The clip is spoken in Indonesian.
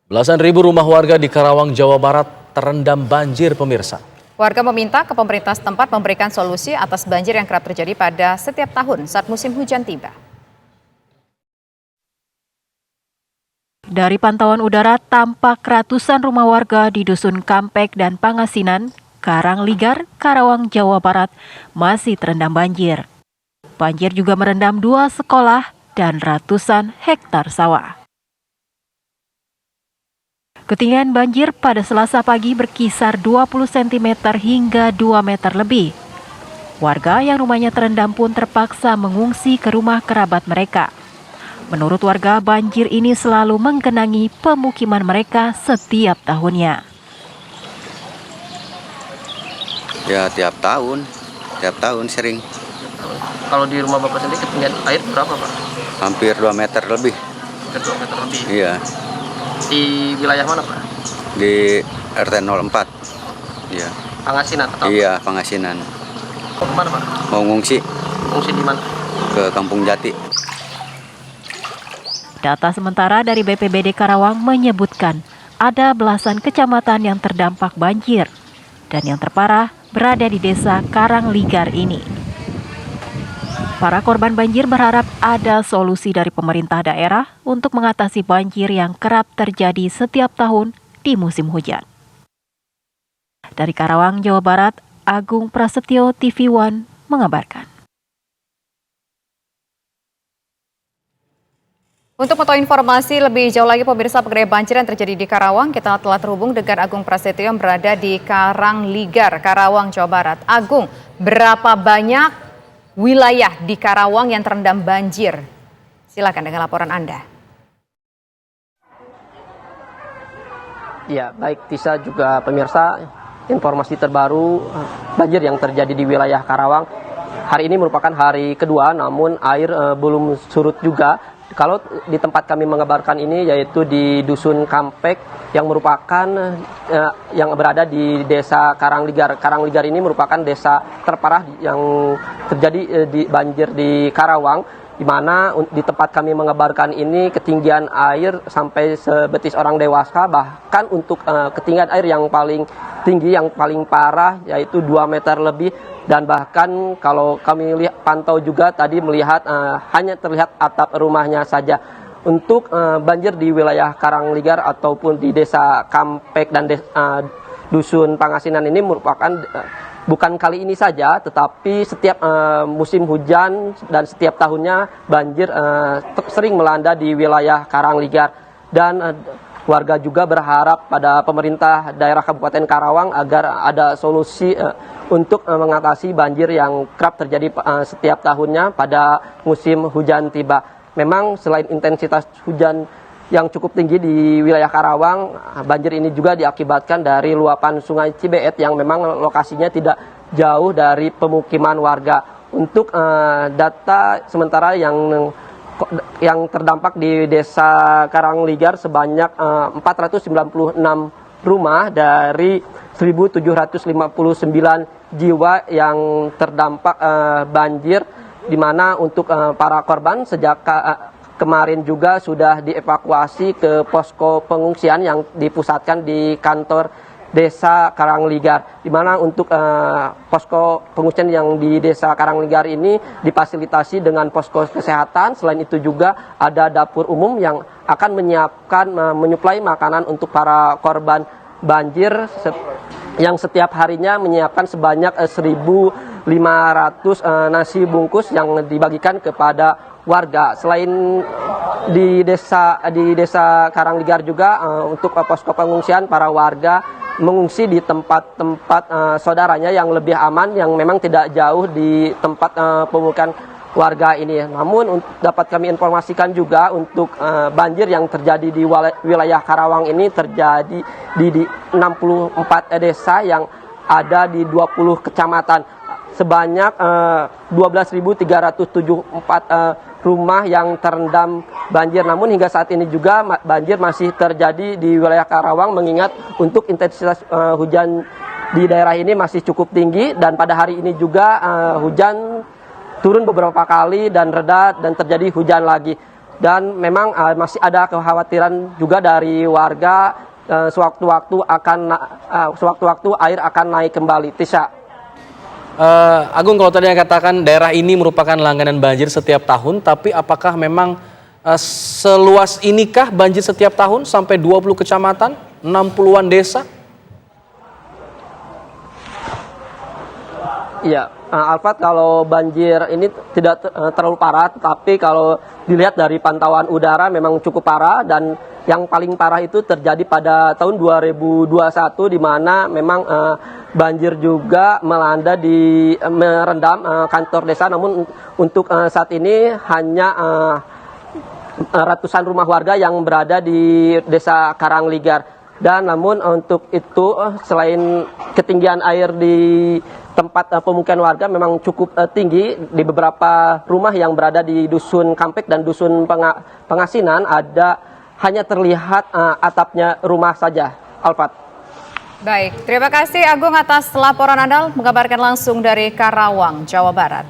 Belasan ribu rumah warga di Karawang, Jawa Barat terendam banjir, pemirsa. Warga meminta ke pemerintah setempat memberikan solusi atas banjir yang kerap terjadi pada setiap tahun saat musim hujan tiba. Dari pantauan udara, tampak ratusan rumah warga di Dusun Kampek dan Pangasinan, Karangligar, Karawang, Jawa Barat masih terendam banjir. Banjir juga merendam 2 sekolah dan ratusan hektar sawah. Ketinggian banjir pada Selasa pagi berkisar 20 cm hingga 2 meter lebih. Warga yang rumahnya terendam pun terpaksa mengungsi ke rumah kerabat mereka. Menurut warga, banjir ini selalu menggenangi pemukiman mereka setiap tahunnya. Ya tiap tahun sering. Kalau di rumah Bapak sendiri ketinggian air berapa, Pak? Hampir 2 meter lebih. Hampir 2 meter lebih. Iya, Di wilayah mana, Pak? di RT 04. Iya. Pangasinan atau Iya, Pangasinan. mau kemana, Pak? Mau ngungsi Fungsi di mana? ke Kampung Jati. Data sementara dari BPBD Karawang menyebutkan ada belasan kecamatan yang terdampak banjir dan yang terparah berada di desa Karangligar ini. Para korban banjir berharap ada solusi dari pemerintah daerah untuk mengatasi banjir yang kerap terjadi setiap tahun di musim hujan. Dari Karawang, Jawa Barat, Agung Prasetyo, TV One mengabarkan. Untuk mengetahui informasi lebih jauh lagi pemirsa mengenai banjir yang terjadi di Karawang, kita telah terhubung dengan Agung Prasetyo yang berada di Karangligar, Karawang, Jawa Barat. Agung, berapa banyak wilayah di Karawang yang terendam banjir? Silakan dengan laporan Anda. Ya, baik Tisa juga pemirsa, informasi terbaru banjir yang terjadi di wilayah Karawang. Hari ini merupakan hari kedua, namun air belum surut juga. Kalau di tempat kami mengabarkan ini yaitu di Dusun Kampek yang merupakan yang berada di desa Karangligar. Karangligar ini merupakan desa terparah yang terjadi di banjir di Karawang, di mana di tempat kami mengabarkan ini ketinggian air sampai sebetis orang dewasa, bahkan untuk ketinggian air yang paling tinggi, yang paling parah yaitu 2 meter lebih. Dan bahkan kalau kami pantau juga tadi melihat hanya terlihat atap rumahnya saja. Untuk banjir di wilayah Karangligar ataupun di desa Kampek dan Dusun Pangasinan ini merupakan bukan kali ini saja, tetapi setiap musim hujan dan setiap tahunnya banjir sering melanda di wilayah Karangligar. Dan warga juga berharap pada pemerintah daerah Kabupaten Karawang agar ada solusi untuk mengatasi banjir yang kerap terjadi setiap tahunnya pada musim hujan tiba. Memang selain intensitas hujan yang cukup tinggi di wilayah Karawang, banjir ini juga diakibatkan dari luapan Sungai Cibeet yang memang lokasinya tidak jauh dari pemukiman warga. Untuk data sementara yang terdampak di desa Karangligar sebanyak 496 rumah dari 1.759 jiwa yang terdampak banjir, di mana untuk para korban sejak kemarin juga sudah dievakuasi ke posko pengungsian yang dipusatkan di kantor desa Karangligar, di mana untuk posko pengungsian yang di desa Karangligar ini difasilitasi dengan posko kesehatan. Selain itu juga ada dapur umum yang akan menyuplai makanan untuk para korban banjir yang setiap harinya menyiapkan sebanyak 1.500 nasi bungkus yang dibagikan kepada warga. Selain di desa Karangligar juga untuk posko pengungsian, para warga mengungsi di tempat-tempat saudaranya yang lebih aman, yang memang tidak jauh di tempat pemukiman warga ini. Namun dapat kami informasikan juga untuk banjir yang terjadi di wilayah Karawang ini terjadi di 64 desa yang ada di 20 kecamatan. Sebanyak 12.374 rumah yang terendam banjir. Namun hingga saat ini juga banjir masih terjadi di wilayah Karawang, mengingat untuk intensitas hujan di daerah ini masih cukup tinggi, dan pada hari ini juga hujan turun beberapa kali dan reda dan terjadi hujan lagi. dan memang masih ada kekhawatiran juga dari warga sewaktu-waktu air akan naik kembali. Tisha. Agung, kalau tadi yang katakan daerah ini merupakan langganan banjir setiap tahun, tapi apakah memang seluas inikah banjir setiap tahun sampai 20 kecamatan, 60-an desa? Iya, Alfat, kalau banjir ini tidak terlalu parah, tetapi kalau dilihat dari pantauan udara memang cukup parah, dan yang paling parah itu terjadi pada tahun 2021 di mana memang banjir juga melanda merendam kantor desa, namun untuk saat ini hanya ratusan rumah warga yang berada di Desa Karangligar. Dan namun untuk itu selain ketinggian air di tempat pemukiman warga memang cukup tinggi di beberapa rumah yang berada di Dusun Kampek dan Dusun Pengasinan, hanya terlihat atapnya rumah saja. Alfat. Baik, terima kasih Agung atas laporan Anda mengabarkan langsung dari Karawang, Jawa Barat.